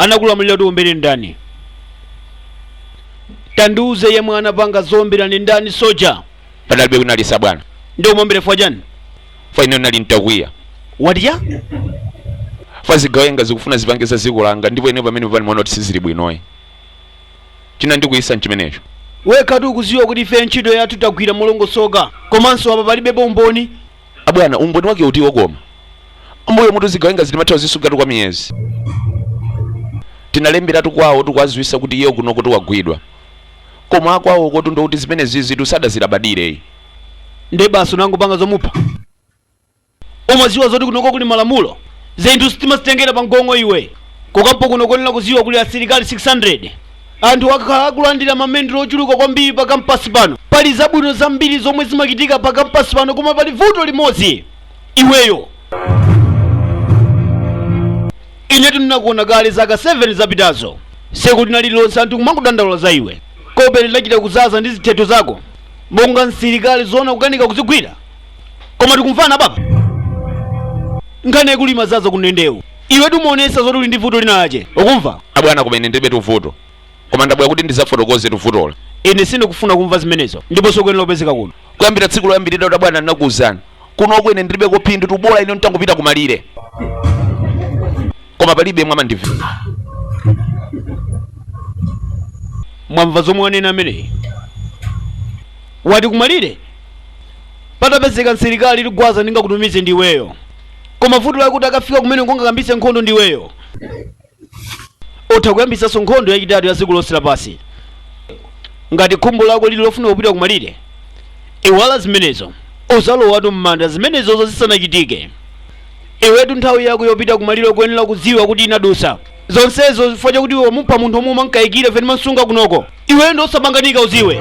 anakulamulira kuti uombere ndani? Tandiuze yemwe anapanga zowombera ni ndani soja? Panalibe kunalisa bwana. Ndio umombere fwa chani? Fwa ine nali ntakwiya. Wadiya? Fwa zigawenga zikufuna zipangisa zikulanga ndipo ine pamene pali mwana kuti sizili bwinoyi. China ndikuyisa nchimenecho. Wekha ukuziwa kuti ife ntchito yathu tagwira molongosoka komanso apa palibe umboni. Abwana umboni wake uti wokoma. Ambuyo mutu zigawenga zili mathawa zisugatu kwa miyezi. Tinalemberatu kwawo tukwaziwisa kuti iye kunoko tuwagwidwa. Koma akwawo kuti ndo kuti zimene zizitu sadazilabadire. Nde basi unangopanga zomupha. Umaziwa zoti kunoko kuli malamulo. Zinthu sitimazitengera pa ngongo iwe. Kokampo kunokonera kuziwa kuli asilikali 600. Anthu akhala akulandira mamendero ochuluka kwambiri pa kampasi pano. Pali zabwino zambiri zomwe zimachitika pa kampasi pano koma pali vuto limodzi. Iweyo. Ine tinakuona kale zaka 7 zapitazo. Seku linalilonse anthu kumangodandaula za iwe. Kope lachita kuzaza ndi zithetho zako. Monga msilikali zona kukanika kuzigwira. Koma tikumvana baba. Ngane kulima zaza kunendewu. Iwe tumuonesa zoti uli ndi vuto linache. Ukumva? Abwana kumene ndibe tuvuto. Koma ndabwera kuti ndizafotokoze tuvutola. Ine sindikufuna kumva zimenezo. Ndipo sokwenera opezeka kuno. Kuyambira tsiku loyambirira kuti abwana ndinakuwuzani. Kuno kwene ndilibe kophindu tubola ine ntangopita kumalire. Koma palibe mwama ndivu. Mwamva zomwe wanena ameneyi. Wati kumalire? Patapezeka msilikali ligwaza ndingakutumize ndiweyo. Koma vuto lake kuti akafika kumene ngongakambise nkhondo ndiweyo. Utha kuyambisanso nkhondo yachitatu ya dziko lonse lapansi. Ngati khumbo lako lili lofuna kupita kumalire, iwala zimenezo. Uzalowatu m'manda zimenezo zisanachitike. Iwetu nthawi yako yopita kumalire kuyenera kudziwa kuti inadusa. Zonsezo zifukwa chakuti iwe wamupha munthu omwe umankayikira feni mansunga kunoko. Iwe ndo osapanganika uziwe.